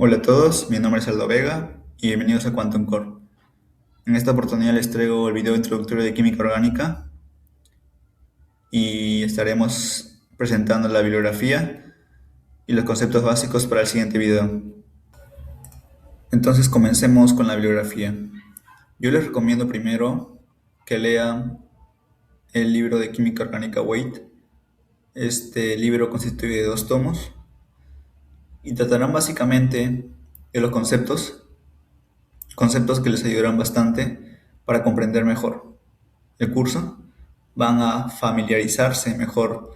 Hola a todos, mi nombre es Aldo Vega y bienvenidos a Quantum Core. En esta oportunidad les traigo el video introductorio de química orgánica y estaremos presentando la bibliografía y los conceptos básicos para el siguiente video. Entonces comencemos con la bibliografía. Yo les recomiendo primero que lean el libro de química orgánica Weight. Este libro constituye de 2 tomos y tratarán básicamente de los conceptos que les ayudarán bastante para comprender mejor el curso. Van a familiarizarse mejor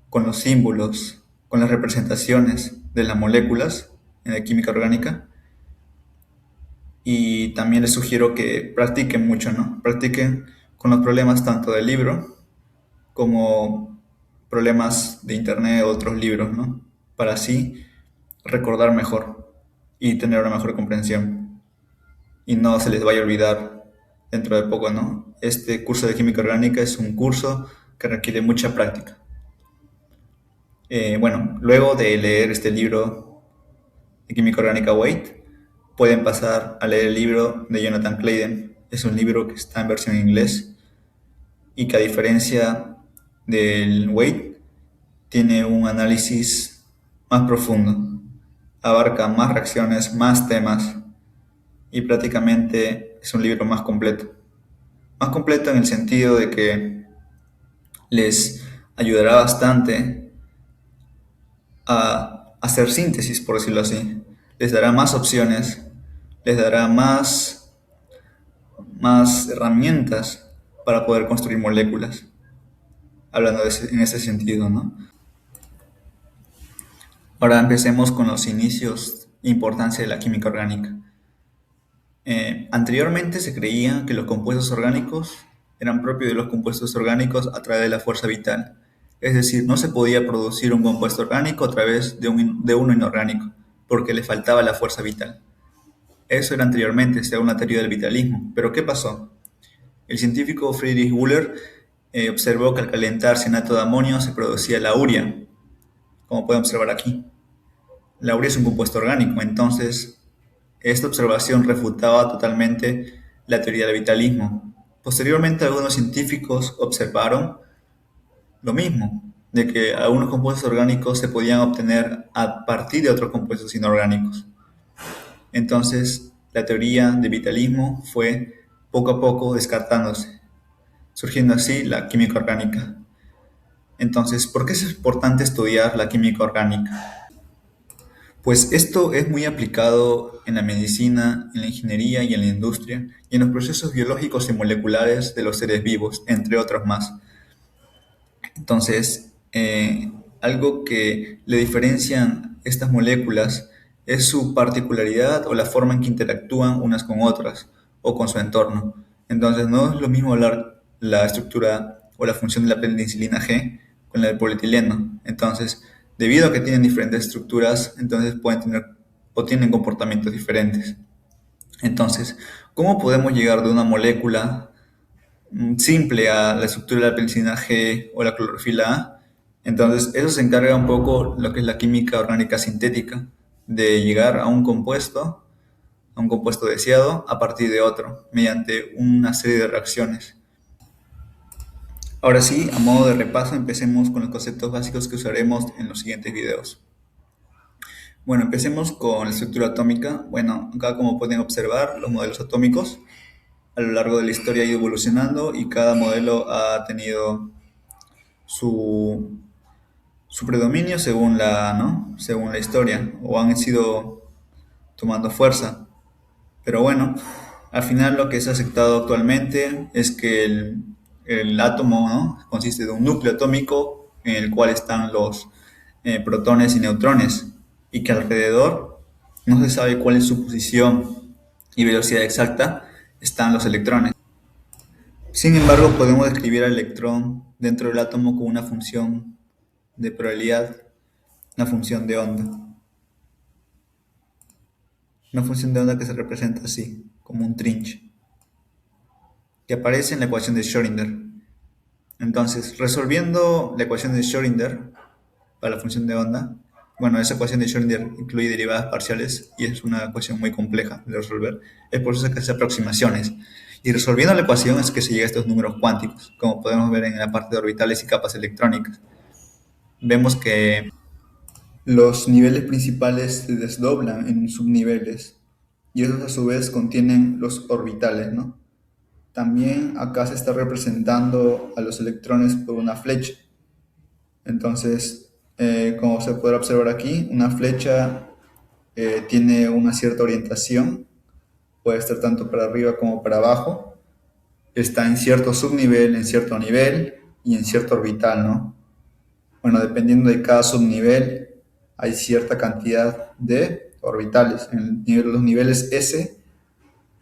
con los símbolos, con las representaciones de las moléculas en la química orgánica. Y también les sugiero que practiquen mucho, ¿no? Practiquen con los problemas tanto del libro como problemas de internet o otros libros, ¿no? Para así recordar mejor y tener una mejor comprensión. Y no se les vaya a olvidar dentro de poco, ¿no? Este curso de química orgánica es un curso que requiere mucha práctica. Bueno, luego de leer este libro de química orgánica Weight, pueden pasar a leer el libro de Jonathan Clayden. Es un libro que está en versión en inglés y que, a diferencia del Weight, tiene un análisis más profundo, abarca más reacciones, más temas y prácticamente es un libro más completo. Más completo en el sentido de que les ayudará bastante a hacer síntesis, por decirlo así. Les dará más opciones, les dará más herramientas para poder construir moléculas, hablando en ese sentido, ¿no? Ahora empecemos con los inicios e importancia de la química orgánica. Anteriormente se creía que los compuestos orgánicos eran propios de los compuestos orgánicos a través de la fuerza vital. Es decir, no se podía producir un compuesto orgánico a través de uno inorgánico, porque le faltaba la fuerza vital. Eso era anteriormente, según la teoría del vitalismo. ¿Pero qué pasó? El científico Friedrich Wöhler observó que al calentar cianato de amonio se producía la urea, como pueden observar aquí. La urea es un compuesto orgánico, entonces esta observación refutaba totalmente la teoría del vitalismo. Posteriormente, algunos científicos observaron lo mismo, de que algunos compuestos orgánicos se podían obtener a partir de otros compuestos inorgánicos. Entonces, la teoría del vitalismo fue poco a poco descartándose, surgiendo así la química orgánica. Entonces, ¿por qué es importante estudiar la química orgánica? Pues esto es muy aplicado en la medicina, en la ingeniería y en la industria, y en los procesos biológicos y moleculares de los seres vivos, entre otros más. Entonces, algo que le diferencian estas moléculas es su particularidad o la forma en que interactúan unas con otras o con su entorno. Entonces, no es lo mismo hablar la estructura o la función de la penicilina G con la del polietileno. Entonces, debido a que tienen diferentes estructuras, entonces pueden tener o tienen comportamientos diferentes. Entonces, ¿cómo podemos llegar de una molécula simple a la estructura de la penicilina G o la clorofila A? Entonces, eso se encarga un poco lo que es la química orgánica sintética, de llegar a un compuesto deseado a partir de otro, mediante una serie de reacciones. Ahora sí, a modo de repaso, empecemos con los conceptos básicos que usaremos en los siguientes videos. Bueno, empecemos con la estructura atómica. Bueno, acá, como pueden observar, los modelos atómicos a lo largo de la historia han ido evolucionando y cada modelo ha tenido su, su predominio según ¿no? Según la historia, o han sido tomando fuerza. Pero bueno, al final lo que es aceptado actualmente es que el átomo, ¿no? Consiste de un núcleo atómico en el cual están los protones y neutrones, y que alrededor no se sabe cuál es su posición y velocidad exacta, están los electrones. Sin embargo, podemos describir al electrón dentro del átomo con una función de probabilidad, una función de onda. Una función de onda que se representa así, como un trinche, que aparece en la ecuación de Schrödinger. Entonces, resolviendo la ecuación de Schrödinger para la función de onda, Bueno, esa ecuación de Schrödinger incluye derivadas parciales y es una ecuación muy compleja de resolver. Es por eso que hace aproximaciones. Y resolviendo la ecuación es que se llega a estos números cuánticos, como podemos ver en la parte de orbitales y capas electrónicas. Vemos que los niveles principales se desdoblan en subniveles y esos a su vez contienen los orbitales, ¿no? También acá se está representando a los electrones por una flecha. Entonces, como se podrá observar aquí, una flecha tiene una cierta orientación, puede estar tanto para arriba como para abajo, está en cierto subnivel, en cierto nivel y en cierto orbital, ¿no? Bueno, dependiendo de cada subnivel, hay cierta cantidad de orbitales. Los niveles S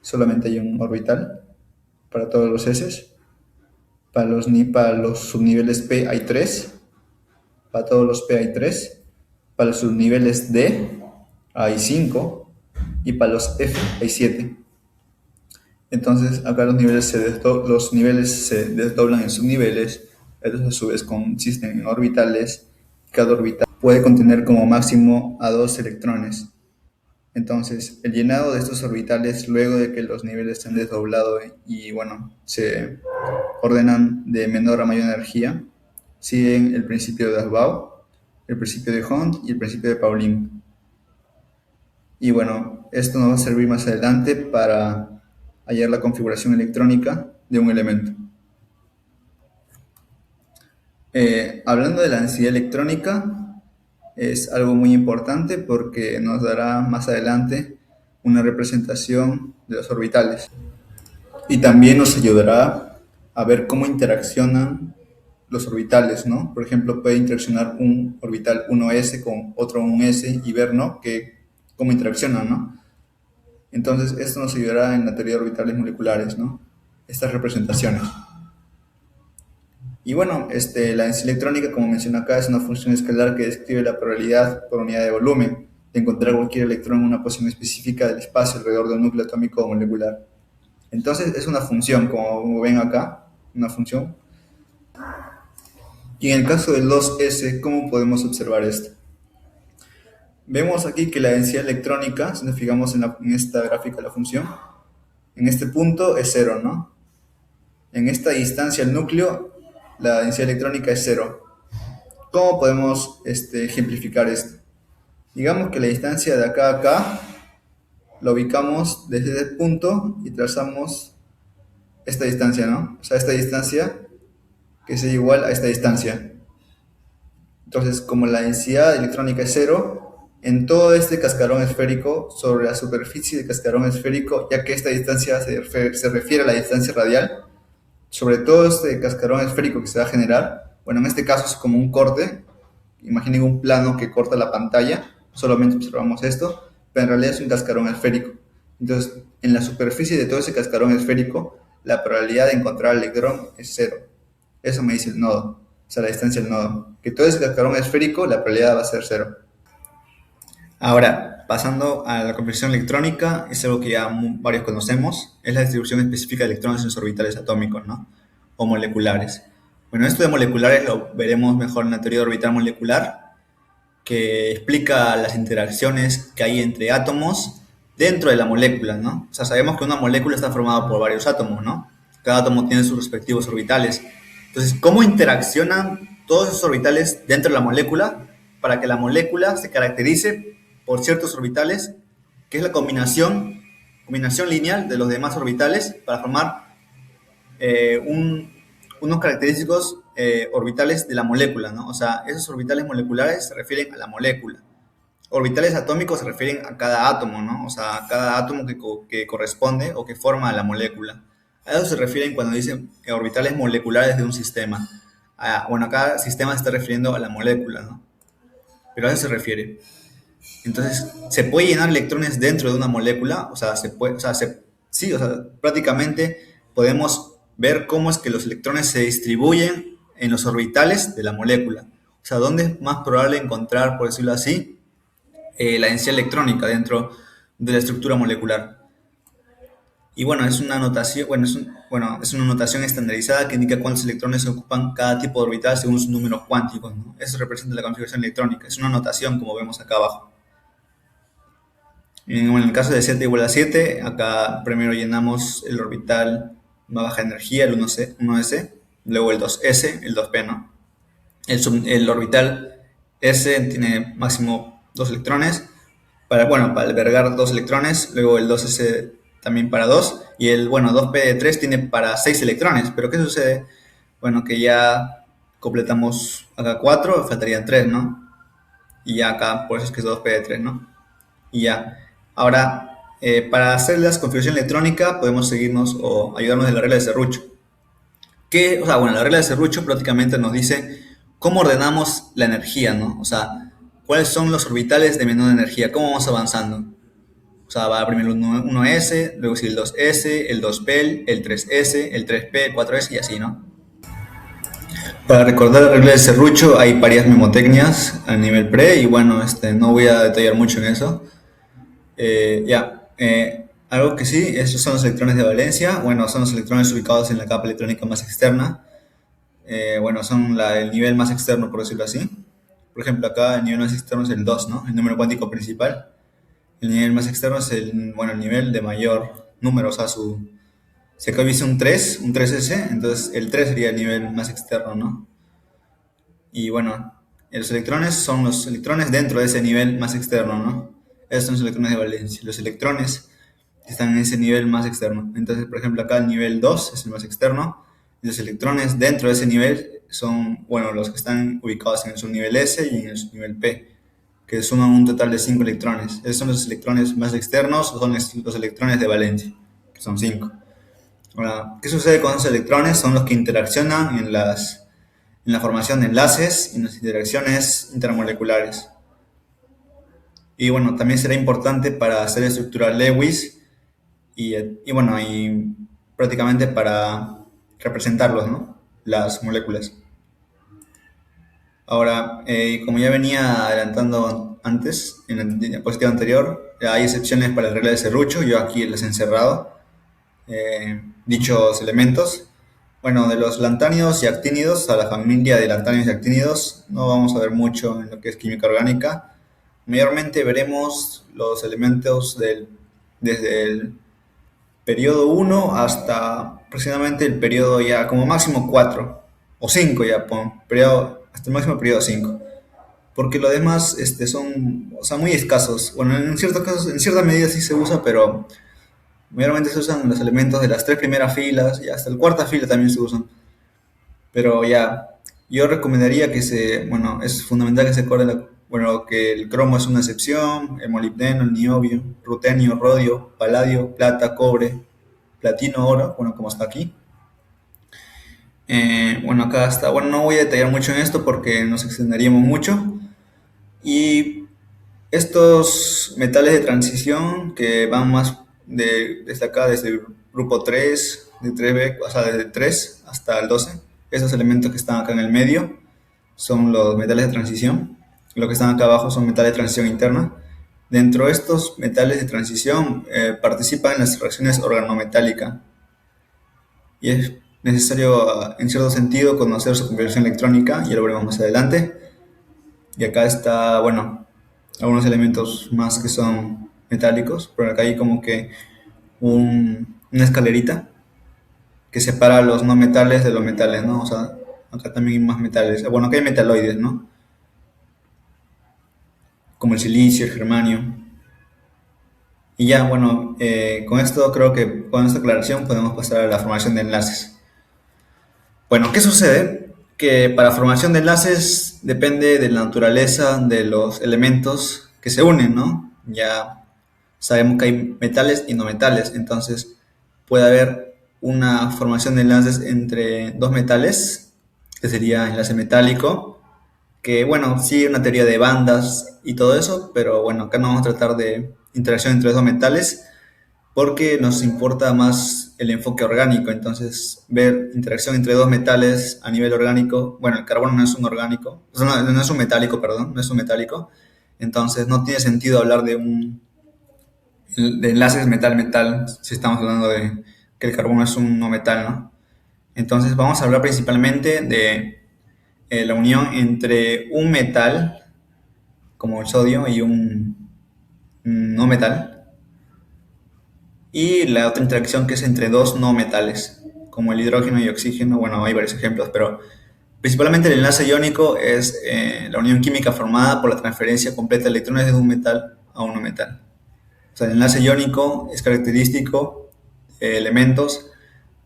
solamente hay un orbital para todos los S. Para los subniveles P hay 3. Para todos los P hay 3. Para los subniveles D hay 5. Y para los F hay 7. Entonces acá los niveles se desdoblan en subniveles. Estos a su vez consisten en orbitales. Cada orbital puede contener como máximo a 2 electrones. Entonces, el llenado de estos orbitales, luego de que los niveles se han desdoblado y bueno, se ordenan de menor a mayor energía, siguen el principio de Aufbau, el principio de Hund y el principio de Pauling. Y bueno, esto nos va a servir más adelante para hallar la configuración electrónica de un elemento. Hablando de la densidad electrónica, es algo muy importante porque nos dará más adelante una representación de los orbitales y también nos ayudará a ver cómo interaccionan los orbitales, ¿no? Por ejemplo, puede interaccionar un orbital 1s con otro 1s y ver, ¿no? Cómo interaccionan, ¿no? Entonces, esto nos ayudará en la teoría de orbitales moleculares, ¿no? Estas representaciones. Y bueno, la densidad electrónica, como mencioné acá, es una función escalar que describe la probabilidad por unidad de volumen de encontrar cualquier electrón en una posición específica del espacio alrededor de un núcleo atómico o molecular. Entonces, es una función, como ven acá, una función. Y en el caso del 2s, ¿cómo podemos observar esto? Vemos aquí que la densidad electrónica, si nos fijamos en esta gráfica de la función, en este punto es 0, ¿no? En esta distancia al núcleo, la densidad electrónica es 0. ¿Cómo podemos ejemplificar esto? Digamos que la distancia de acá a acá la ubicamos desde este punto y trazamos esta distancia, ¿no? O sea, esta distancia que es igual a esta distancia. Entonces, como la densidad electrónica es 0, en todo este cascarón esférico, sobre la superficie del cascarón esférico, ya que esta distancia se refiere a la distancia radial, sobre todo este cascarón esférico que se va a generar, bueno, en este caso es como un corte, imaginen un plano que corta la pantalla, solamente observamos esto, pero en realidad es un cascarón esférico. Entonces, en la superficie de todo ese cascarón esférico, la probabilidad de encontrar el electrón es 0. Eso me dice el nodo, o sea, la distancia del nodo. Que todo ese cascarón esférico, la probabilidad va a ser 0. Ahora, pasando a la compresión electrónica, es algo que ya varios conocemos, es la distribución específica de electrones en los orbitales atómicos, ¿no? O moleculares. Bueno, esto de moleculares lo veremos mejor en la teoría orbital molecular, que explica las interacciones que hay entre átomos dentro de la molécula, ¿no? O sea, sabemos que una molécula está formada por varios átomos, ¿no? Cada átomo tiene sus respectivos orbitales. Entonces, ¿cómo interaccionan todos esos orbitales dentro de la molécula para que la molécula se caracterice por ciertos orbitales, que es la combinación lineal de los demás orbitales para formar unos característicos orbitales de la molécula, ¿no? O sea, esos orbitales moleculares se refieren a la molécula. Orbitales atómicos se refieren a cada átomo, ¿no? O sea, a cada átomo que corresponde o que forma la molécula. A eso se refieren cuando dicen orbitales moleculares de un sistema. Bueno, acá sistema se está refiriendo a la molécula, ¿no? Pero a eso se refiere. Entonces, ¿se puede llenar electrones dentro de una molécula? O sea, sí, o sea, prácticamente podemos ver cómo es que los electrones se distribuyen en los orbitales de la molécula. O sea, ¿dónde es más probable encontrar, por decirlo así, la densidad electrónica dentro de la estructura molecular? Y bueno, es una notación, es una notación estandarizada que indica cuántos electrones ocupan cada tipo de orbital según sus números cuánticos, ¿no? Eso representa la configuración electrónica. Es una notación, como vemos acá abajo. En el caso de Z igual a 7, acá primero llenamos el orbital más baja energía, el 1S, luego el 2S, el 2P, ¿no? El orbital S tiene máximo 2 electrones, para albergar 2 electrones, luego el 2S también para 2, y el, 2P de 3 tiene para 6 electrones, pero ¿qué sucede? Bueno, que ya completamos acá 4, faltarían 3, ¿no? Y ya acá, por eso es que es 2P de 3, ¿no? Y ya. Ahora, para hacer la configuración electrónica podemos seguirnos o ayudarnos de la regla de Serrucho. La regla de Serrucho prácticamente nos dice cómo ordenamos la energía, ¿no? O sea, cuáles son los orbitales de menor energía, cómo vamos avanzando. O sea, va primero el 1S, luego sí el 2S, el 2P, el 3S, el 3P, el 4S y así, ¿no? Para recordar la regla de Serrucho hay varias memotecnias a nivel pre y bueno, no voy a detallar mucho en eso. Algo que sí, estos son los electrones de valencia. Bueno, son los electrones ubicados en la capa electrónica más externa. Son el nivel más externo, por decirlo así. Por ejemplo, acá el nivel más externo es el 2, ¿no? El número cuántico principal. El nivel más externo es el nivel de mayor número, o sea, si acá hubiese un 3S, entonces el 3 sería el nivel más externo, ¿no? Y bueno, los electrones son los electrones dentro de ese nivel más externo, ¿no? Esos son los electrones de valencia. Los electrones están en ese nivel más externo. Entonces, por ejemplo, acá el nivel 2 es el más externo. Y los electrones dentro de ese nivel son, los que están ubicados en el subnivel S y en el subnivel P, que suman un total de 5 electrones. Esos son los electrones más externos, o son los electrones de valencia, que son 5. Ahora, ¿qué sucede con esos electrones? Son los que interaccionan en la formación de enlaces y en las interacciones intermoleculares. Y bueno, también será importante para hacer estructura Lewis y prácticamente para representarlos, ¿no? Las moléculas. Ahora, como ya venía adelantando antes, en la diapositiva anterior, hay excepciones para la regla de Serrucho, yo aquí les he encerrado dichos elementos. Bueno, de los lantánidos y actínidos, a la familia de lantánidos y actínidos, no vamos a ver mucho en lo que es química orgánica. Mayormente veremos los elementos desde el periodo 1 hasta aproximadamente el periodo ya como máximo 4 o 5 ya, hasta el máximo periodo 5. Porque lo demás son, o sea, muy escasos. Bueno, en ciertos casos, en cierta medida sí se usa, pero mayormente se usan los elementos de las 3 primeras filas y hasta la cuarta fila también se usan. Pero ya, yo recomendaría es fundamental que se acuerde, que el cromo es una excepción, el molibdeno, el niobio, rutenio, rodio, paladio, plata, cobre, platino, oro, como está aquí. Acá está, no voy a detallar mucho en esto porque nos extenderíamos mucho. Y estos metales de transición que van más desde acá, desde el grupo 3, de 3B, o sea, desde el 3 hasta el 12, esos elementos que están acá en el medio son los metales de transición. Los que están acá abajo son metales de transición interna. Dentro de estos metales de transición participan en las reacciones organometálicas y es necesario, en cierto sentido, conocer su configuración electrónica, y lo veremos más adelante. Y acá está, algunos elementos más que son metálicos, pero acá hay como que una escalerita que separa los no metales de los metales, ¿no? O sea, acá también hay más metales. Bueno, acá hay metaloides, ¿no? Como el silicio, el germanio. Y ya, con esto creo que con esta aclaración podemos pasar a la formación de enlaces. Bueno, ¿qué sucede? Que para formación de enlaces depende de la naturaleza de los elementos que se unen, ¿no? Ya sabemos que hay metales y no metales, entonces puede haber una formación de enlaces entre dos metales, que sería enlace metálico, que sí, una teoría de bandas y todo eso, pero acá no vamos a tratar de interacción entre dos metales, porque nos importa más el enfoque orgánico. Entonces, ver interacción entre dos metales a nivel orgánico, el carbono no es un orgánico, no es un metálico, perdón, no es un metálico, entonces no tiene sentido hablar de de enlaces metal-metal, si estamos hablando de que el carbono es un no metal, ¿no? Entonces vamos a hablar principalmente de la unión entre un metal, como el sodio, y un no metal, y la otra interacción que es entre dos no metales, como el hidrógeno y oxígeno. Bueno, hay varios ejemplos, pero principalmente el enlace iónico es la unión química formada por la transferencia completa de electrones de un metal a un no metal. O sea, el enlace iónico es característico de elementos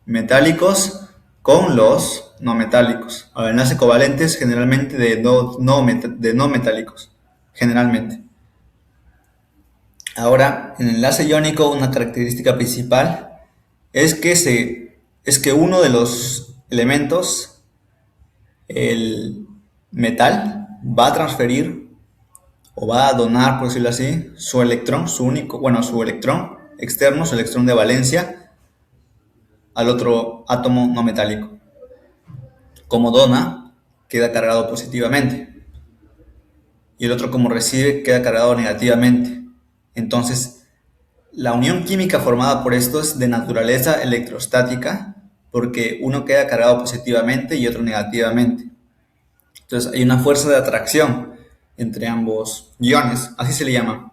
metálicos con los no metálicos. Ahora, el enlace covalente es generalmente de no metálicos, generalmente. Ahora, en el enlace iónico, una característica principal es que uno de los elementos, el metal, va a transferir o va a donar, por decirlo así, su electrón, su electrón externo, su electrón de valencia, al otro átomo no metálico. Como dona, queda cargado positivamente. Y el otro, como recibe, queda cargado negativamente. Entonces, la unión química formada por esto es de naturaleza electrostática, porque uno queda cargado positivamente y otro negativamente. Entonces, hay una fuerza de atracción entre ambos iones, así se le llama,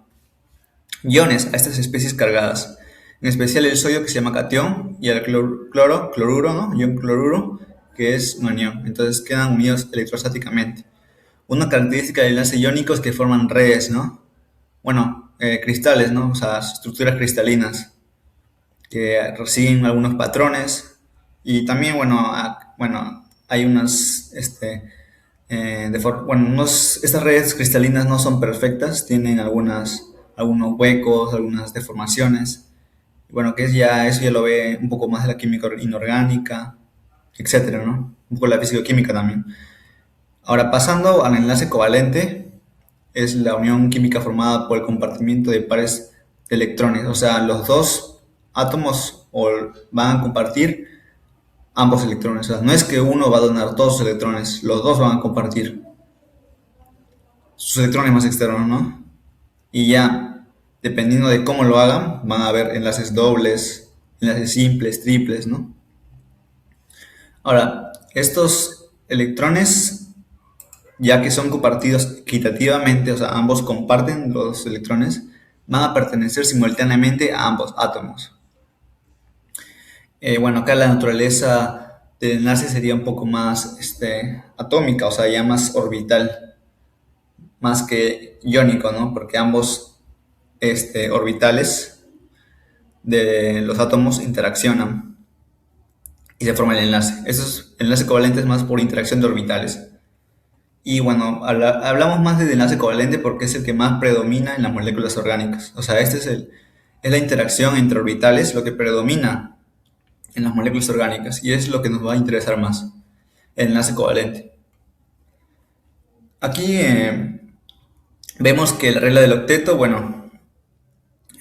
iones a estas especies cargadas. En especial el sodio, que se llama catión, y el cloruro, ¿no? Ion cloruro, que es un anión. Entonces quedan unidos electrostáticamente. Una característica del enlace iónico es que forman redes, ¿no? Bueno, cristales, ¿no? O sea, estructuras cristalinas que siguen algunos patrones. Y también, bueno, hay unas, estas redes cristalinas no son perfectas, tienen algunos huecos, algunas deformaciones. Bueno, eso ya lo ve un poco más de la química inorgánica, etcétera, ¿no? Un poco la fisicoquímica también. Ahora, pasando al enlace covalente, es la unión química formada por el compartimiento de pares de electrones. O sea, los dos átomos van a compartir ambos electrones. O sea, no es que uno va a donar todos sus electrones, los dos van a compartir sus electrones más externos, ¿no? Y ya, dependiendo de cómo lo hagan, van a haber enlaces dobles, enlaces simples, triples, ¿no? Ahora, estos electrones, ya que son compartidos equitativamente, o sea, ambos comparten los electrones, van a pertenecer simultáneamente a ambos átomos. Bueno, acá la naturaleza del enlace sería un poco más atómica, o sea, ya más orbital, más que iónico, ¿no? Porque ambos orbitales de los átomos interaccionan y se forma el enlace. El enlace covalente es más por interacción de orbitales. Y bueno, hablamos más del enlace covalente porque es el que más predomina en las moléculas orgánicas. O sea, es la interacción entre orbitales lo que predomina en las moléculas orgánicas y es lo que nos va a interesar más, el enlace covalente. Aquí vemos que la regla del octeto, bueno,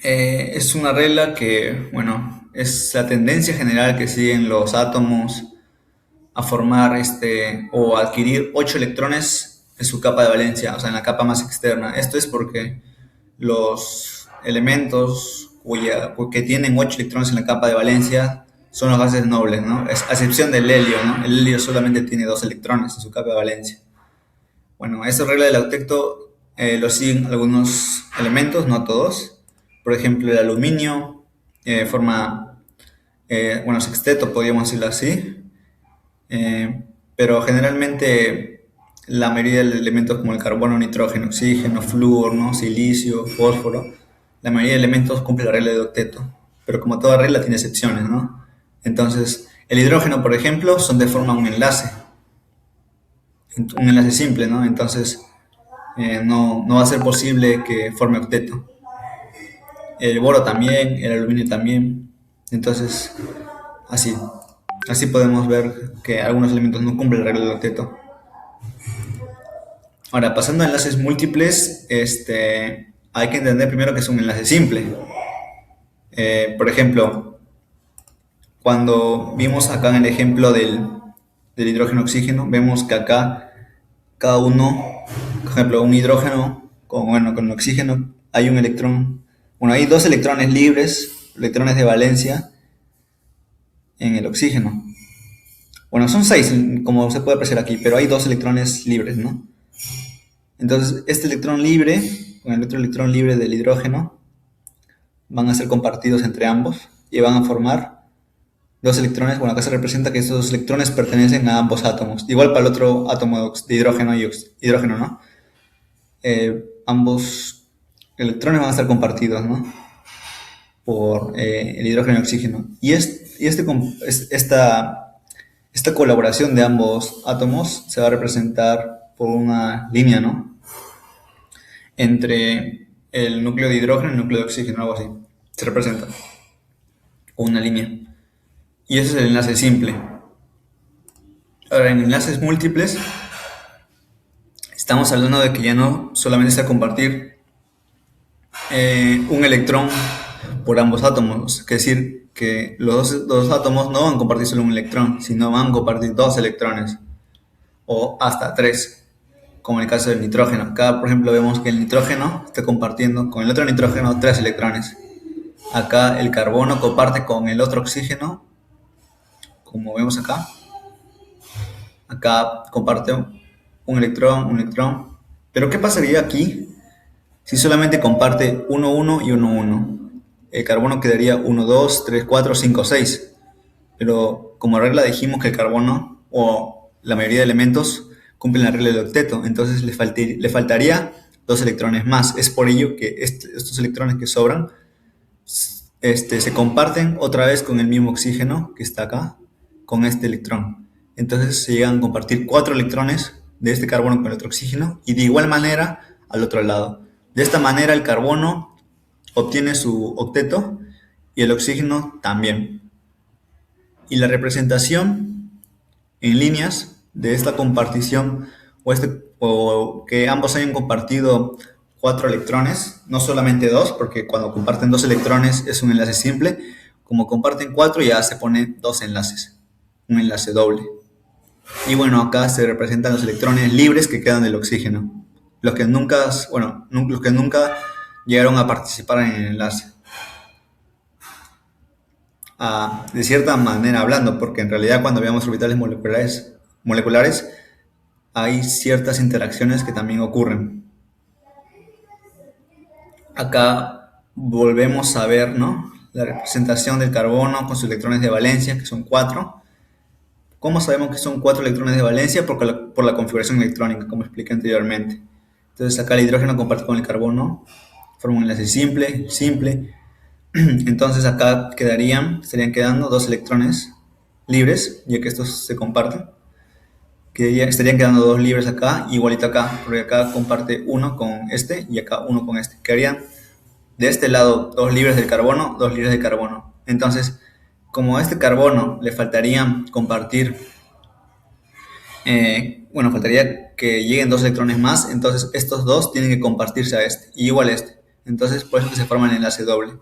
es una regla que, bueno, es la tendencia general que siguen los átomos a formar o a adquirir 8 electrones en su capa de valencia, o sea, en la capa más externa. Esto es porque los elementos que tienen 8 electrones en la capa de valencia son los gases nobles, ¿no? A excepción del helio, ¿no? El helio solamente tiene 2 electrones en su capa de valencia. Bueno, esa regla del octeto lo siguen algunos elementos, no todos. Por ejemplo, el aluminio forma, sexteto, podríamos decirlo así. Pero generalmente la mayoría de elementos como el carbono, nitrógeno, oxígeno, flúor, ¿no? Silicio, fósforo, la mayoría de elementos cumple la regla de octeto. Pero como toda regla tiene excepciones, ¿no? Entonces, el hidrógeno, por ejemplo, forma un enlace simple, ¿no? Entonces, no va a ser posible que forme octeto. El boro también, el aluminio también. Entonces, así. Así podemos ver que algunos elementos no cumplen la regla del octeto. Ahora, pasando a enlaces múltiples, hay que entender primero que es un enlace simple. Por ejemplo, cuando vimos acá en el ejemplo del hidrógeno-oxígeno, vemos que acá cada uno, por ejemplo, un hidrógeno con el oxígeno, hay un electrón Bueno, hay dos electrones libres, electrones de valencia, en el oxígeno. Bueno, son seis, como se puede apreciar aquí, pero hay dos electrones libres, ¿no? Entonces, este electrón libre con el otro electrón libre del hidrógeno van a ser compartidos entre ambos y van a formar dos electrones. Bueno, acá se representa que estos dos electrones pertenecen a ambos átomos. Igual para el otro átomo de hidrógeno y hidrógeno, ¿no? Ambos electrones van a estar compartidos, ¿no? Por el hidrógeno y oxígeno. Esta colaboración de ambos átomos se va a representar por una línea, ¿no? Entre el núcleo de hidrógeno y el núcleo de oxígeno, algo así. Se representa con una línea. Y ese es el enlace simple. Ahora, en enlaces múltiples, estamos hablando de que ya no solamente se va a compartir un electrón por ambos átomos. Es decir, que los dos átomos no van a compartir solo un electrón, sino van a compartir dos electrones. O hasta tres, como en el caso del nitrógeno. Acá, por ejemplo, vemos que el nitrógeno está compartiendo con el otro nitrógeno tres electrones. Acá el carbono comparte con el otro oxígeno, como vemos acá. Acá comparte un electrón, un electrón. Pero ¿qué pasaría aquí si solamente comparte 1, 1 y 1, 1? El carbono quedaría 1, 2, 3, 4, 5, 6. Pero como regla dijimos que el carbono o la mayoría de elementos cumplen la regla del octeto, entonces le faltaría dos electrones más. Es por ello que estos electrones que sobran se comparten otra vez con el mismo oxígeno que está acá, con este electrón. Entonces se llegan a compartir cuatro electrones de este carbono con el otro oxígeno y de igual manera al otro lado. De esta manera el carbono obtiene su octeto y el oxígeno también. Y la representación en líneas de esta compartición o que ambos hayan compartido cuatro electrones, no solamente dos, porque cuando comparten dos electrones es un enlace simple, como comparten cuatro ya se pone dos enlaces, un enlace doble. Y bueno, acá se representan los electrones libres que quedan del oxígeno, los que nunca, los que nunca llegaron a participar en el enlace. De cierta manera hablando, porque en realidad cuando veamos orbitales moleculares hay ciertas interacciones que también ocurren. Acá volvemos a ver, ¿no?, la representación del carbono con sus electrones de valencia, que son cuatro. ¿Cómo sabemos que son cuatro electrones de valencia? Por la configuración electrónica, como expliqué anteriormente. Entonces acá el hidrógeno comparte con el carbono, forma un enlace simple, simple. Entonces acá estarían quedando dos electrones libres, ya que estos se comparten. Estarían quedando dos libres acá, igualito acá, porque acá comparte uno con este y acá uno con este. Quedarían de este lado dos libres del carbono, dos libres del carbono. Entonces, como a este carbono le faltaría compartir, faltaría que lleguen dos electrones más, entonces estos dos tienen que compartirse a este, y igual a este. Entonces, por eso que se forma el enlace doble.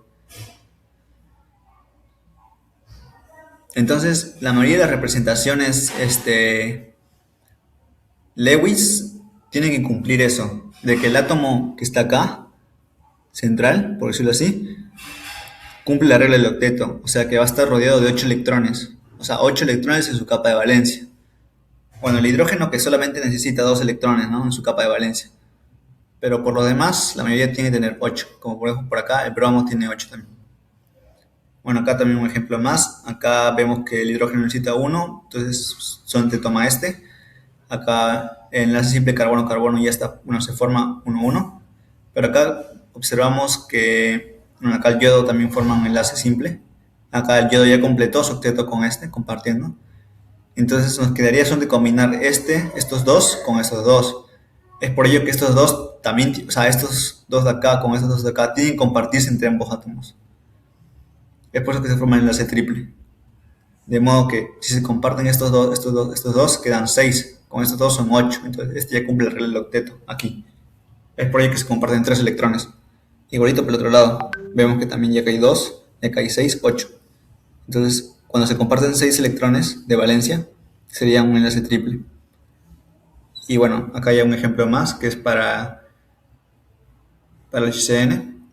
Entonces, la mayoría de las representaciones Lewis tiene que cumplir eso, de que el átomo que está acá, central, por decirlo así, cumple la regla del octeto, o sea que va a estar rodeado de 8 electrones, o sea, 8 electrones en su capa de valencia. Bueno, el hidrógeno que solamente necesita 2 electrones, ¿no?, en su capa de valencia, pero por lo demás la mayoría tiene que tener 8, como por ejemplo por acá el bromo tiene 8 también. Bueno, acá también un ejemplo más, acá vemos que el hidrógeno necesita 1, entonces solamente toma este. Acá el enlace simple carbono-carbono ya está, se forma 1-1, pero acá observamos que acá el yodo también forma un enlace simple. Acá el yodo ya completó su octeto con este, compartiendo. Entonces nos quedaría solamente combinar estos dos con estos dos. Es por ello que estos dos también, o sea, estos dos de acá con estos dos de acá tienen que compartirse entre ambos átomos. Es por eso que se forma el enlace triple. De modo que si se comparten estos dos quedan 6. Con estos dos son 8. Entonces este ya cumple el regla del octeto aquí. Es por ello que se comparten 3 electrones. Igualito por el otro lado. Vemos que también ya que hay 2, ya que hay 6, 8. Entonces cuando se comparten 6 electrones de valencia sería un enlace triple. Y bueno, acá hay un ejemplo más que es para el HCN.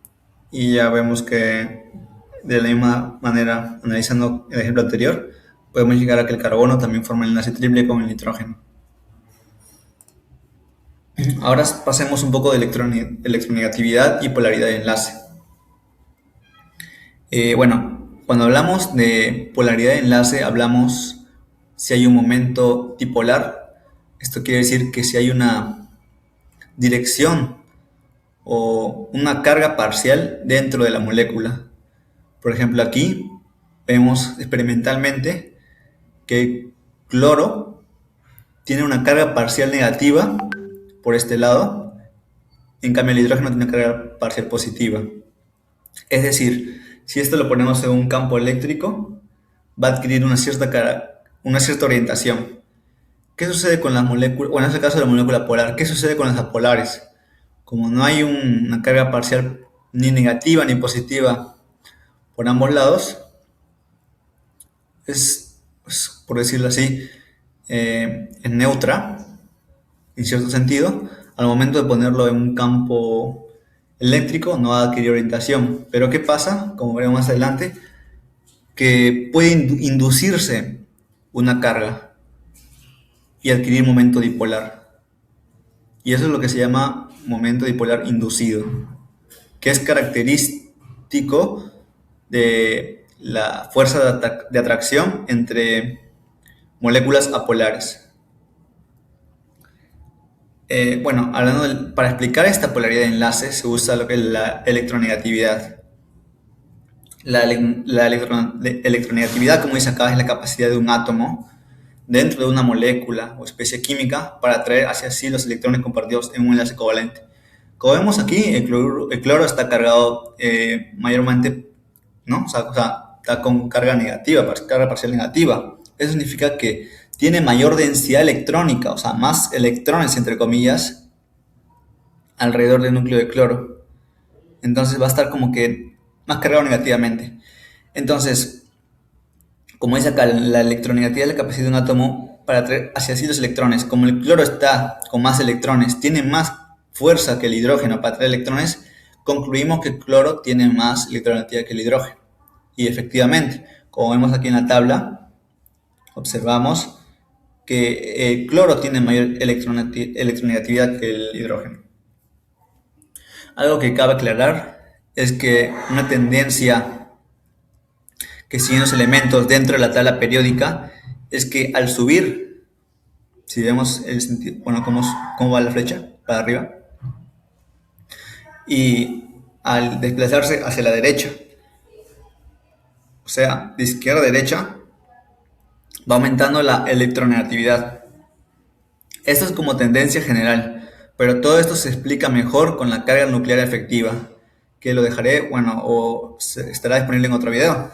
Y ya vemos que de la misma manera, analizando el ejemplo anterior, podemos llegar a que el carbono también forma el enlace triple con el nitrógeno. Ahora pasemos un poco de electronegatividad y polaridad de enlace. Bueno, cuando hablamos de polaridad de enlace, hablamos si hay un momento dipolar. Esto quiere decir que si hay una dirección o una carga parcial dentro de la molécula. Por ejemplo, aquí vemos experimentalmente que cloro tiene una carga parcial negativa por este lado, en cambio el hidrógeno tiene una carga parcial positiva. Es decir, si esto lo ponemos en un campo eléctrico, va a adquirir una cierta orientación. ¿Qué sucede con las moléculas? Bueno, en este caso la molécula polar. ¿Qué sucede con las apolares? Como no hay una carga parcial ni negativa ni positiva por ambos lados, por decirlo así, es neutra, en cierto sentido. Al momento de ponerlo en un campo eléctrico no va a adquirir orientación. Pero ¿qué pasa? Como veremos más adelante, que puede inducirse una carga y adquirir momento dipolar. Y eso es lo que se llama momento dipolar inducido, que es característico de la fuerza de atracción entre moléculas apolares. Bueno, para explicar esta polaridad de enlace se usa lo que es la electronegatividad. La electronegatividad, como dice acá, es la capacidad de un átomo dentro de una molécula o especie química para atraer hacia sí los electrones compartidos en un enlace covalente. Como vemos aquí, el cloro está cargado mayormente, ¿no? O sea, está con carga negativa, carga parcial negativa. Eso significa que tiene mayor densidad electrónica, o sea, más electrones, entre comillas, alrededor del núcleo de cloro. Entonces va a estar como que más cargado negativamente. Entonces, como dice acá, la electronegatividad es la capacidad de un átomo para atraer hacia sí los electrones. Como el cloro está con más electrones, tiene más fuerza que el hidrógeno para atraer electrones, concluimos que el cloro tiene más electronegatividad que el hidrógeno. Y efectivamente, como vemos aquí en la tabla, observamos que el cloro tiene mayor electronegatividad que el hidrógeno. Algo que cabe aclarar es que una tendencia que siguen los elementos dentro de la tabla periódica es que al subir, si vemos el sentido, bueno, cómo va la flecha para arriba, y al desplazarse hacia la derecha, o sea, de izquierda a derecha, va aumentando la electronegatividad. Esto es como tendencia general, pero todo esto se explica mejor con la carga nuclear efectiva, que lo dejaré, bueno, o estará disponible en otro video,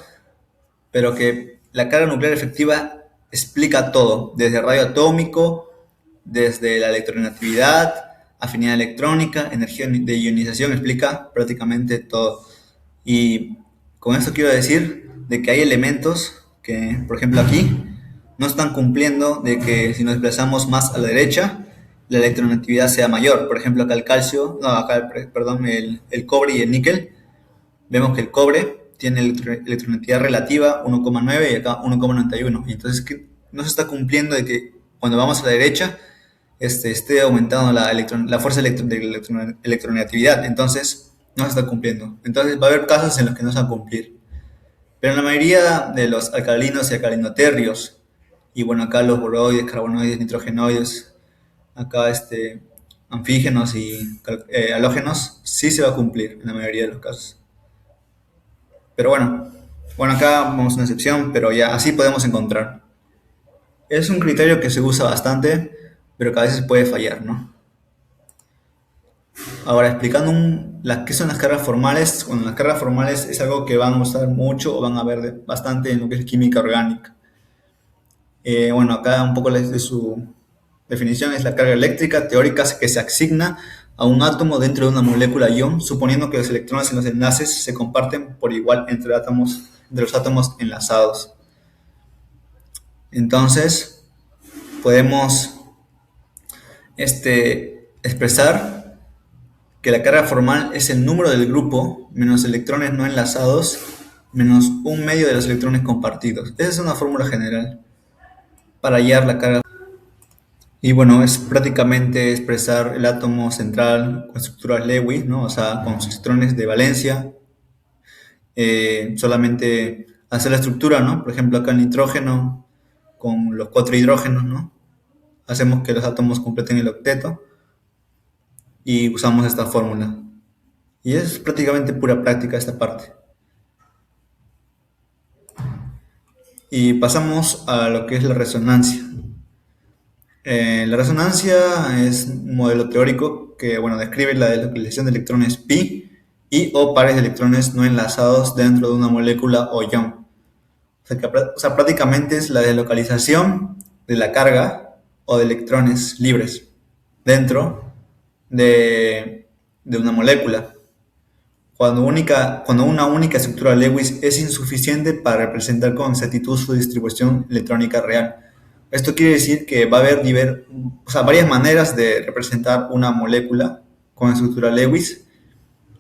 pero que la carga nuclear efectiva explica todo, desde el radio atómico, desde la electronegatividad, afinidad electrónica, energía de ionización, explica prácticamente todo. Y con esto quiero decir de que hay elementos que, por ejemplo aquí, no están cumpliendo de que si nos desplazamos más a la derecha, la electronegatividad sea mayor. Por ejemplo, acá el calcio, no, acá, perdón, el cobre y el níquel. Vemos que el cobre tiene electronegatividad relativa 1,9 y acá 1,91. Y entonces no se está cumpliendo de que cuando vamos a la derecha esté aumentando la fuerza de electronegatividad. Entonces no se está cumpliendo. Entonces va a haber casos en los que no se va a cumplir. Pero en la mayoría de los alcalinos y alcalinoterrios, y bueno, acá los boroides, carbonoides, nitrogenoides, acá anfígenos y halógenos, sí se va a cumplir en la mayoría de los casos. Pero bueno, acá vamos a una excepción, pero ya así podemos encontrar. Es un criterio que se usa bastante, pero que a veces puede fallar, ¿no? Ahora, explicando qué son las cargas formales. Bueno, las cargas formales es algo que van a usar mucho o van a ver bastante en lo que es química orgánica. Bueno, acá un poco de su definición es la carga eléctrica teórica que se asigna a un átomo dentro de una molécula ion, suponiendo que los electrones en los enlaces se comparten por igual entre los átomos enlazados. Entonces, podemos expresar que la carga formal es el número del grupo menos electrones no enlazados menos un medio de los electrones compartidos. Esa es una fórmula general para hallar la carga. Y bueno, es prácticamente expresar el átomo central con estructuras Lewis, ¿no? O sea, con sus electrones de valencia. Solamente hacer la estructura, ¿no? Por ejemplo, acá el nitrógeno con los 4 hidrógenos, ¿no? Hacemos que los átomos completen el octeto y usamos esta fórmula. Y es prácticamente pura práctica esta parte. Y pasamos a lo que es la resonancia. La resonancia es un modelo teórico que, bueno, describe la deslocalización de electrones pi y o pares de electrones no enlazados dentro de una molécula o ion. O sea, prácticamente es la deslocalización de la carga o de electrones libres dentro de una molécula. Cuando una única estructura Lewis es insuficiente para representar con exactitud su distribución electrónica real. Esto quiere decir que va a haber varias maneras de representar una molécula con estructura Lewis,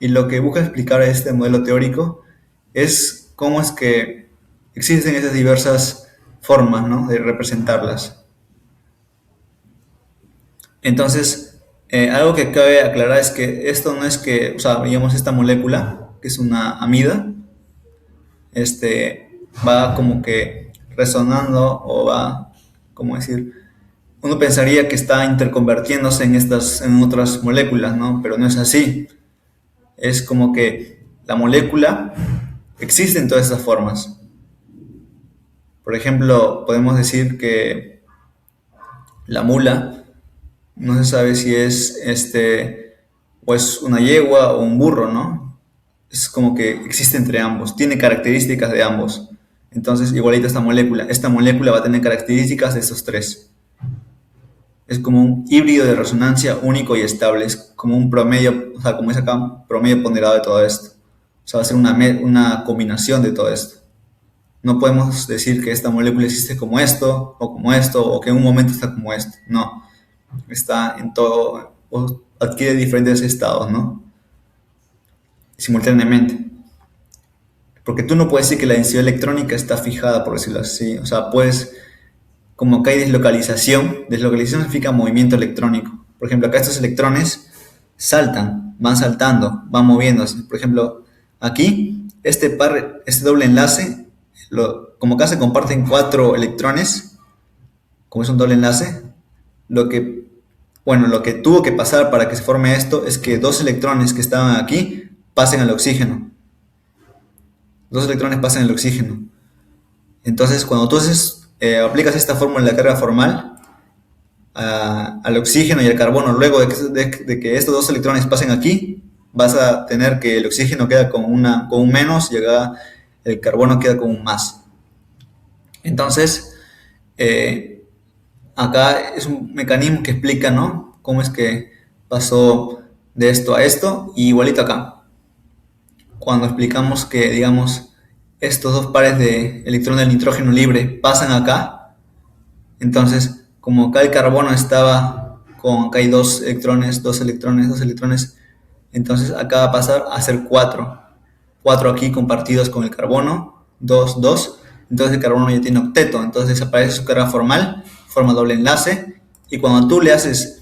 y lo que busca explicar este modelo teórico es cómo es que existen esas diversas formas, ¿no?, de representarlas. Entonces, algo que cabe aclarar es que esto no es que, o sea, digamos, esta molécula, que es una amida, va como que resonando o va, como decir, uno pensaría que está interconvirtiéndose en otras moléculas, ¿no? Pero no es así. Es como que la molécula existe en todas esas formas. Por ejemplo, podemos decir que la mula no se sabe si es o es una yegua o un burro, ¿no? Es como que existe entre ambos, tiene características de ambos. Entonces, igualito esta molécula. Esta molécula va a tener características de estos tres. Es como un híbrido de resonancia único y estable. Es como un promedio, o sea, como es acá, promedio ponderado de todo esto. O sea, va a ser una combinación de todo esto. No podemos decir que esta molécula existe como esto, o que en un momento está como esto. No. Está en todo, o adquiere diferentes estados, ¿no? Simultáneamente. Porque tú no puedes decir que la densidad electrónica está fijada, por decirlo así. O sea, puedes, como que hay deslocalización significa movimiento electrónico. Por ejemplo, acá estos electrones van saltando, van moviéndose. Por ejemplo, aquí, este doble enlace, como acá se comparten 4 electrones, como es un doble enlace, lo que tuvo que pasar para que se forme esto es que 2 electrones que estaban aquí pasen al oxígeno. 2 electrones pasan al oxígeno. Entonces, cuando tú aplicas esta fórmula de la carga formal al oxígeno y al carbono, luego de que estos 2 electrones pasen aquí, vas a tener que el oxígeno queda con un menos y acá el carbono queda con un más. Entonces, acá es un mecanismo que explica, ¿no?, cómo es que pasó de esto a esto, y igualito acá. Cuando explicamos que, digamos, estos 2 pares de electrones del nitrógeno libre pasan acá, entonces, como acá el carbono estaba acá hay 2 electrones, 2 electrones, entonces acá va a pasar a ser 4 aquí compartidos con el carbono, 2, 2, entonces el carbono ya tiene octeto, entonces desaparece su carga formal, forma doble enlace, y cuando tú le haces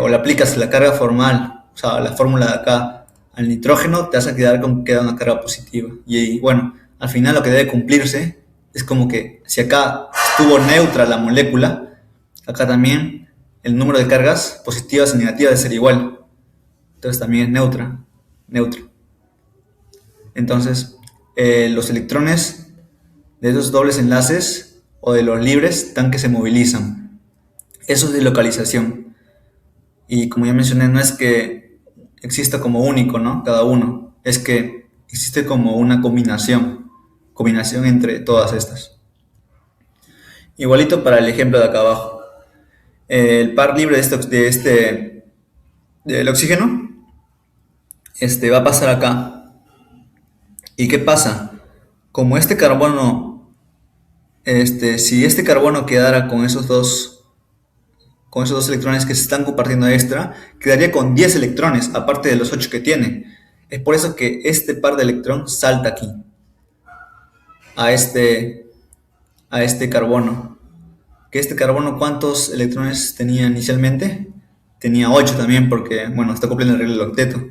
o le aplicas la carga formal, o sea, la fórmula de acá al nitrógeno, te vas a quedar con que queda una carga positiva. Y bueno, al final lo que debe cumplirse es como que si acá estuvo neutra la molécula, acá también el número de cargas positivas y negativas debe ser igual. Entonces también es neutra. Entonces, los electrones de esos dobles enlaces o de los libres están que se movilizan. Eso es deslocalización. Y como ya mencioné, no es que exista como único, ¿no?, cada uno. Es que existe como una combinación entre todas estas. Igualito para el ejemplo de acá abajo. El par libre del oxígeno, va a pasar acá. ¿Y qué pasa? Como este carbono, si este carbono quedara con esos dos con esos dos electrones que se están compartiendo extra, quedaría con 10 electrones, aparte de los 8 que tiene. Es por eso que este par de electrón salta aquí, a este, a este carbono. Que este carbono, ¿cuántos electrones tenía inicialmente? Tenía 8 también, porque, bueno, está cumpliendo el regla del octeto.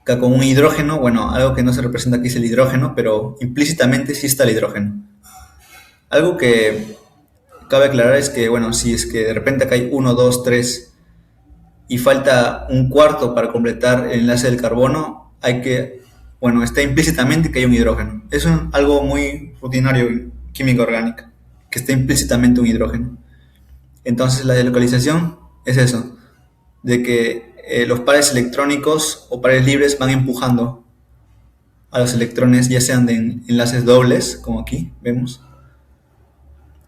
Acá con un hidrógeno, bueno, algo que no se representa aquí es el hidrógeno, pero implícitamente sí está el hidrógeno. Algo que cabe aclarar es que, bueno, si es que de repente acá hay uno, 2, 3 y falta un cuarto para completar el enlace del carbono, hay que, bueno, está implícitamente que hay un hidrógeno. Es algo muy rutinario en química orgánica, que está implícitamente un hidrógeno. Entonces la delocalización es eso, de que los pares electrónicos o pares libres van empujando a los electrones, ya sean de enlaces dobles, como aquí vemos,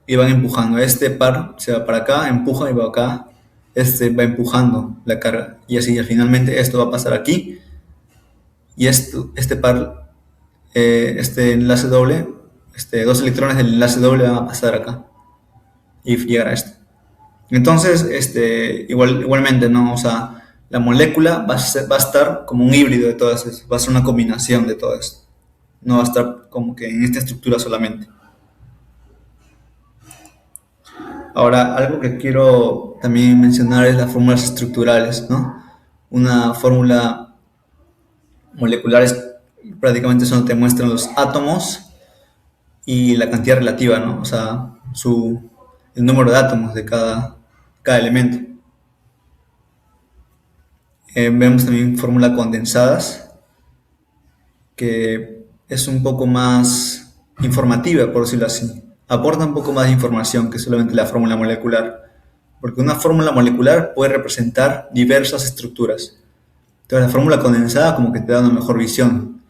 y van empujando. Este par se va para acá, empuja y va acá. Este va empujando la carga. Y así finalmente esto va a pasar aquí. Y este par, este enlace doble, dos electrones del enlace doble van a pasar acá. Y llegar a esto. Entonces, igualmente, ¿no? O sea, la molécula va a estar como un híbrido de todas esas. Va a ser una combinación de todo esto. No va a estar como que en esta estructura solamente. Ahora, algo que quiero también mencionar es las fórmulas estructurales, ¿no? Una fórmula molecular es prácticamente solo te muestran los átomos y la cantidad relativa, ¿no? O sea, el número de átomos de cada elemento. Vemos también fórmulas condensadas, que es un poco más informativa, por decirlo así. Aporta un poco más de información que solamente la fórmula molecular, porque una fórmula molecular puede representar diversas estructuras. Entonces la fórmula condensada como que te da una mejor visión.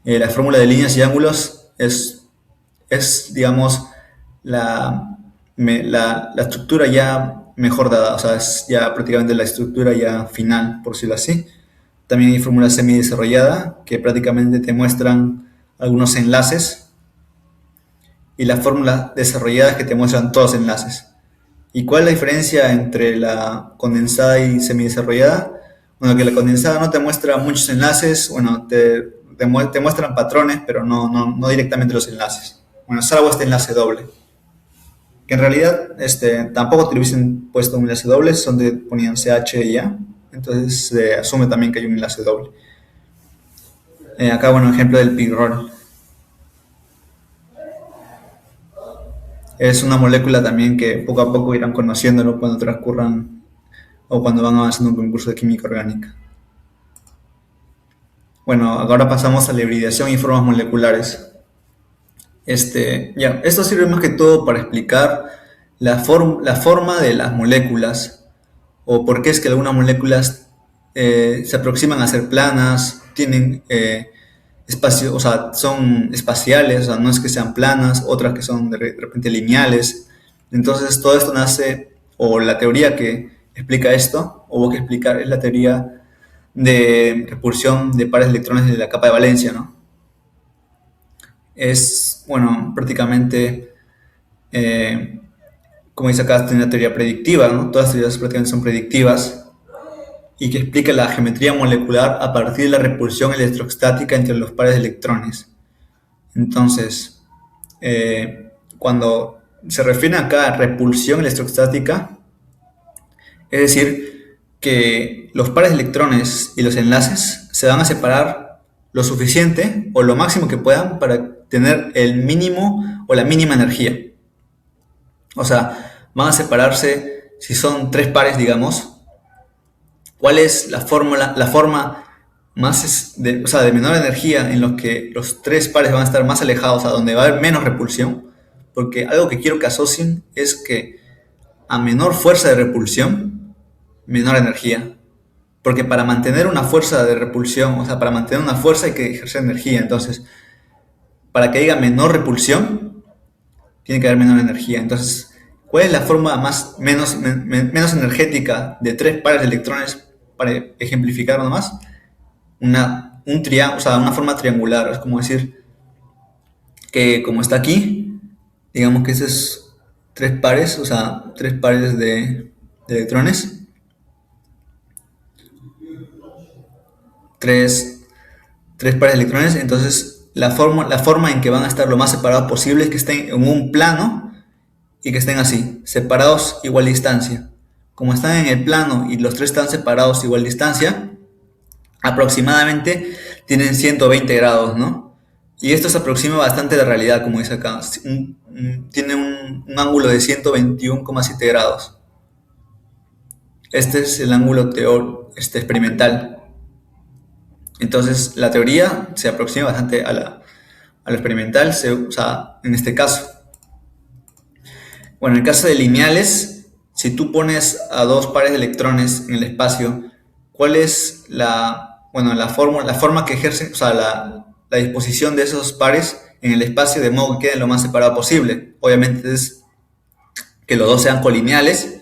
La fórmula de líneas y ángulos es digamos, la estructura ya mejor dada, o sea, es ya prácticamente la estructura ya final, por decirlo así. También hay fórmulas semidesarrolladas que prácticamente te muestran algunos enlaces y las fórmulas desarrolladas que te muestran todos los enlaces. ¿Y cuál es la diferencia entre la condensada y semidesarrollada? Bueno, que la condensada no te muestra muchos enlaces, bueno, te muestran patrones, pero no directamente los enlaces. Bueno, salvo este enlace doble. Que en realidad tampoco te lo hubiesen puesto un enlace doble, son donde ponían CH y ya. Entonces se asume también que hay un enlace doble. Acá, bueno, ejemplo del pigron. Es una molécula también que poco a poco irán conociéndolo cuando transcurran o cuando van avanzando un curso de química orgánica. Bueno, ahora pasamos a la hibridación y formas moleculares. Esto sirve más que todo para explicar la forma de las moléculas o por qué es que algunas moléculas se aproximan a ser planas, tienen espacio, o sea, son espaciales, o sea, no es que sean planas, otras que son de repente lineales. Entonces todo esto nace, o la teoría que explica esto, o que explicar, es la teoría de repulsión de pares de electrones de la capa de valencia, ¿no? Es, bueno, prácticamente, como dice acá, es una teoría predictiva, ¿no? Todas las teorías prácticamente son predictivas y que explica la geometría molecular a partir de la repulsión electrostática entre los pares de electrones. Entonces, cuando se refiere acá a repulsión electrostática, es decir, que los pares de electrones y los enlaces se van a separar lo suficiente o lo máximo que puedan para tener el mínimo o la mínima energía. O sea, van a separarse, si son tres pares, digamos, ¿cuál es la forma más de menor energía en los que los tres pares van a estar más alejados, a donde va a haber menos repulsión? Porque algo que quiero que asocien es que a menor fuerza de repulsión, menor energía. Porque para mantener una fuerza de repulsión, o sea, para mantener una fuerza hay que ejercer energía. Entonces, para que haya menor repulsión, tiene que haber menor energía. Entonces, ¿cuál es la forma menos energética de tres pares de electrones para ejemplificar nomás? O sea, una forma triangular. Es como decir que como está aquí, digamos que esos tres pares, o sea, tres pares de de electrones, tres, tres pares de electrones. Entonces la forma en que van a estar lo más separados posible es que estén en un plano y que estén así, separados igual distancia. Como están en el plano y los tres están separados igual distancia, aproximadamente tienen 120 grados, ¿no? Y esto se aproxima bastante a la realidad, como dice acá. Tiene un ángulo de 121,7 grados. Este es el ángulo experimental. Entonces, la teoría se aproxima bastante a lo experimental, se usa en este caso. Bueno, en el caso de lineales, si tú pones a dos pares de electrones en el espacio, ¿cuál es la forma que ejerce, o sea, la disposición de esos pares en el espacio de modo que queden lo más separado posible? Obviamente es que los dos sean colineales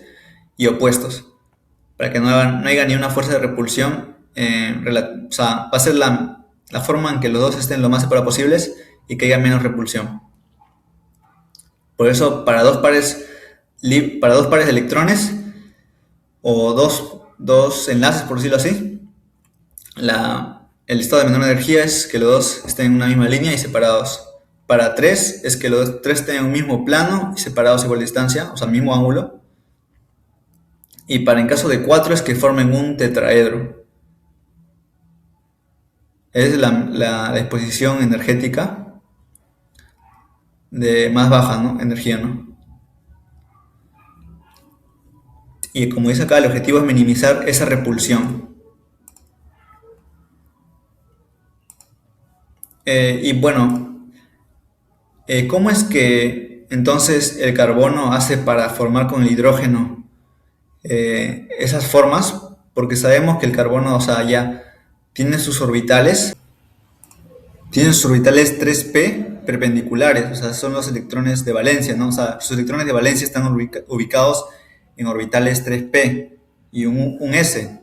y opuestos, para que no haya ni una fuerza de repulsión. O sea, va a ser la forma en que los dos estén lo más separados posibles y que haya menos repulsión. Por eso, para dos pares de electrones o dos enlaces, por decirlo así, el estado de menor energía es que los dos estén en una misma línea y separados. Para tres es que los tres estén en un mismo plano y separados a igual distancia, o sea, mismo ángulo. Y en caso de cuatro es que formen un tetraedro. Es la disposición energética de más baja, ¿no? Energía, ¿no? Y como dice acá, el objetivo es minimizar esa repulsión. Y bueno, ¿cómo es que entonces el carbono hace para formar con el hidrógeno esas formas? Porque sabemos que el carbono, o sea, ya tiene sus orbitales 3p perpendiculares, o sea, son los electrones de valencia, ¿no? O sea, sus electrones de valencia están ubicados en orbitales 3p y un s.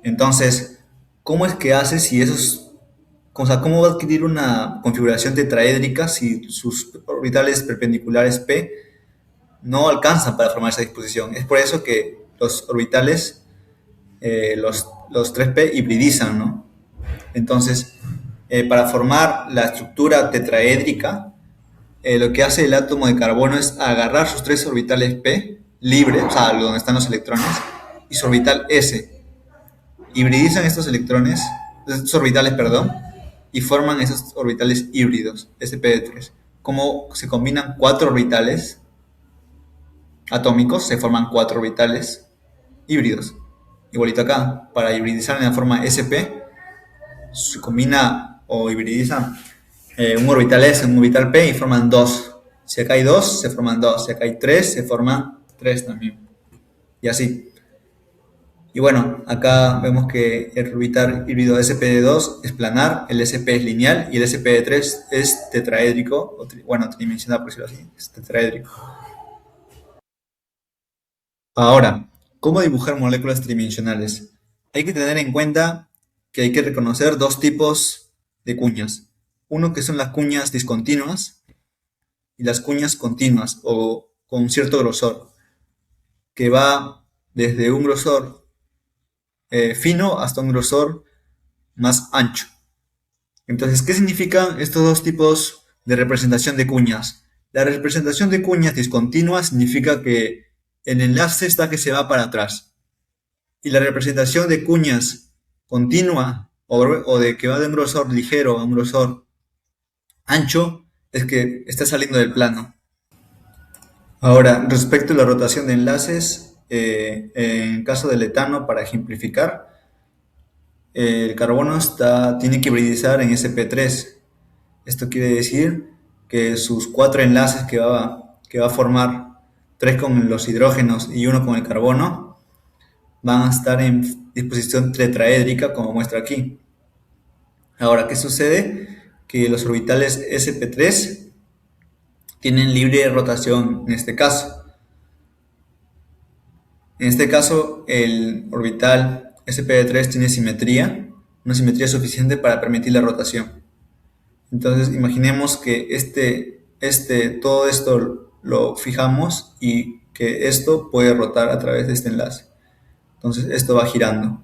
Entonces, ¿cómo es que hace si esos, o sea, cómo va a adquirir una configuración tetraédrica si sus orbitales perpendiculares p no alcanzan para formar esa disposición? Es por eso que los orbitales, los 3p hibridizan, ¿no? Entonces, para formar la estructura tetraédrica, lo que hace el átomo de carbono es agarrar sus tres orbitales p libres, o sea, donde están los electrones, y su orbital s. Hibridizan estos orbitales, perdón, y forman esos orbitales híbridos, sp3. Como se combinan cuatro orbitales atómicos, se forman cuatro orbitales híbridos. Igualito acá, para hibridizar en la forma sp, se combina o hibridiza un orbital S, un orbital P y forman dos. Si acá hay dos, se forman dos. Si acá hay tres, se forman tres también. Y así. Y bueno, acá vemos que el orbital híbrido SP2 es planar, el SP es lineal y el SP3 es tetraédrico, tridimensional por decirlo así, es tetraédrico. Ahora, ¿cómo dibujar moléculas tridimensionales? Hay que tener en cuenta que hay que reconocer dos tipos de cuñas. Uno que son las cuñas discontinuas y las cuñas continuas o con cierto grosor, que va desde un grosor fino hasta un grosor más ancho. Entonces, ¿qué significan estos dos tipos de representación de cuñas? La representación de cuñas discontinuas significa que el enlace está que se va para atrás. Y la representación de cuñas continua o de que va de un grosor ligero a un grosor ancho es que está saliendo del plano. Ahora, respecto a la rotación de enlaces, en caso del etano, para ejemplificar, el carbono tiene que hibridizar en sp3. Esto quiere decir que sus cuatro enlaces que va a formar, tres con los hidrógenos y uno con el carbono, van a estar en disposición tetraédrica como muestra aquí. Ahora, ¿qué sucede? Que los orbitales sp3 tienen libre rotación en este caso. En este caso, el orbital sp3 tiene simetría, una simetría suficiente para permitir la rotación. Entonces, imaginemos que todo esto lo fijamos y que esto puede rotar a través de este enlace. Entonces esto va girando.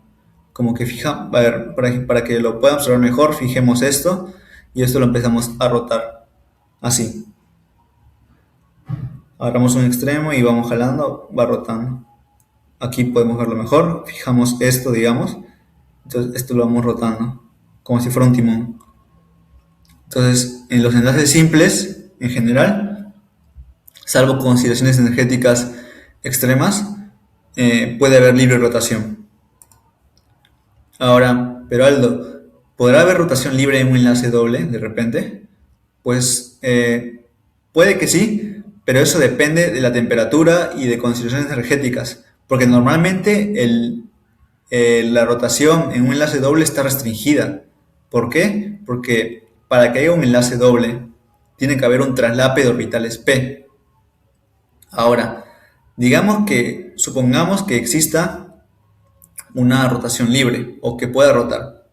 Como que fija, a ver, para que lo puedan observar mejor, fijemos esto y esto lo empezamos a rotar. Así. Agarramos un extremo y vamos jalando, va rotando. Aquí podemos verlo mejor. Fijamos esto, digamos. Entonces esto lo vamos rotando, como si fuera un timón. Entonces, en los enlaces simples, en general, salvo consideraciones energéticas extremas, puede haber libre rotación. Ahora, pero Aldo, ¿podrá haber rotación libre en un enlace doble de repente? Pues puede que sí, pero eso depende de la temperatura y de consideraciones energéticas, porque normalmente la rotación en un enlace doble está restringida. ¿Por qué? Porque para que haya un enlace doble, tiene que haber un traslape de orbitales p. Ahora, supongamos que exista una rotación libre o que pueda rotar.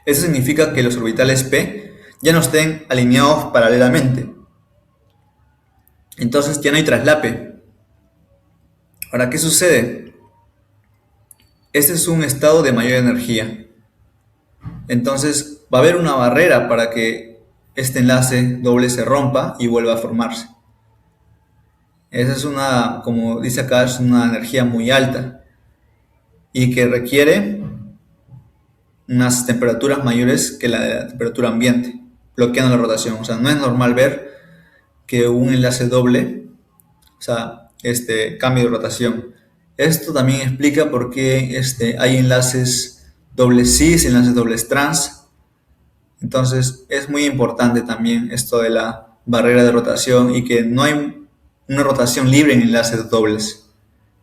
Eso significa que los orbitales p ya no estén alineados paralelamente. Entonces ya no hay traslape. Ahora, ¿qué sucede? Este es un estado de mayor energía. Entonces va a haber una barrera para que este enlace doble se rompa y vuelva a formarse. Esa es como dice acá, es una energía muy alta y que requiere unas temperaturas mayores que la de la temperatura ambiente, bloqueando la rotación. O sea, no es normal ver que un enlace doble, o sea, cambio de rotación. Esto también explica por qué hay enlaces dobles cis, enlaces dobles trans. Entonces es muy importante también esto de la barrera de rotación y que no hay una rotación libre en enlaces dobles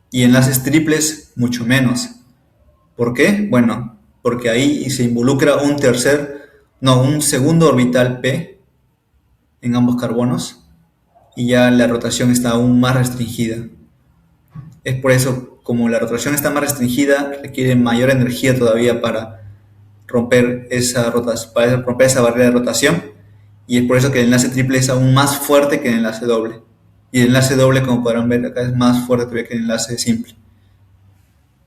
y enlaces triples mucho menos. ¿Por qué? Bueno, porque ahí se involucra un segundo orbital p en ambos carbonos y ya la rotación está aún más restringida. Es por eso, como la rotación está más restringida, requiere mayor energía todavía para romper romper esa barrera de rotación, y es por eso que el enlace triple es aún más fuerte que el enlace doble. Y el enlace doble, como podrán ver acá, es más fuerte todavía que el enlace simple,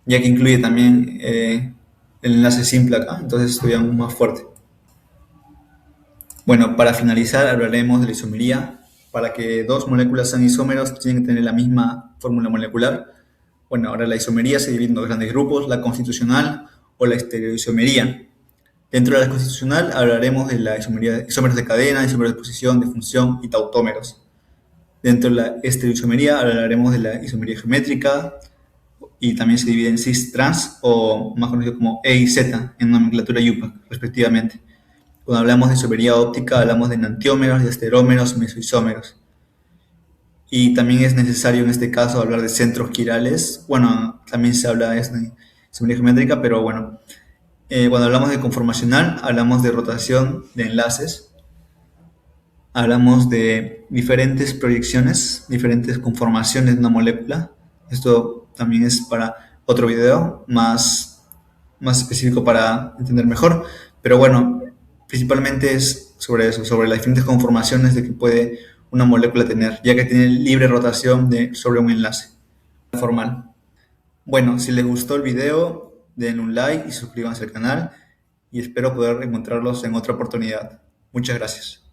ya que incluye también el enlace simple acá, entonces es todavía aún más fuerte. Bueno, para finalizar hablaremos de la isomería. Para que dos moléculas sean isómeros tienen que tener la misma fórmula molecular. Bueno, ahora la isomería se divide en dos grandes grupos, la constitucional o la estereoisomería. Dentro de la constitucional hablaremos de la isómeros de cadena, isómeros de posición, de función y tautómeros. Dentro de la estereoisomería hablaremos de la isomería geométrica y también se divide en cis-trans o más conocido como E y Z en nomenclatura IUPAC, respectivamente. Cuando hablamos de isomería óptica hablamos de enantiómeros, de esterómeros, mesoisómeros. Y también es necesario en este caso hablar de centros quirales. Bueno, también se habla de isomería geométrica, pero bueno, cuando hablamos de conformacional, hablamos de rotación de enlaces, hablamos de diferentes proyecciones, diferentes conformaciones de una molécula. Esto también es para otro video más específico para entender mejor, pero bueno, principalmente es sobre eso, sobre las diferentes conformaciones de que puede una molécula tener, ya que tiene libre rotación sobre un enlace formal. Bueno, si les gustó el video, den un like y suscríbanse al canal y espero poder encontrarlos en otra oportunidad. Muchas gracias.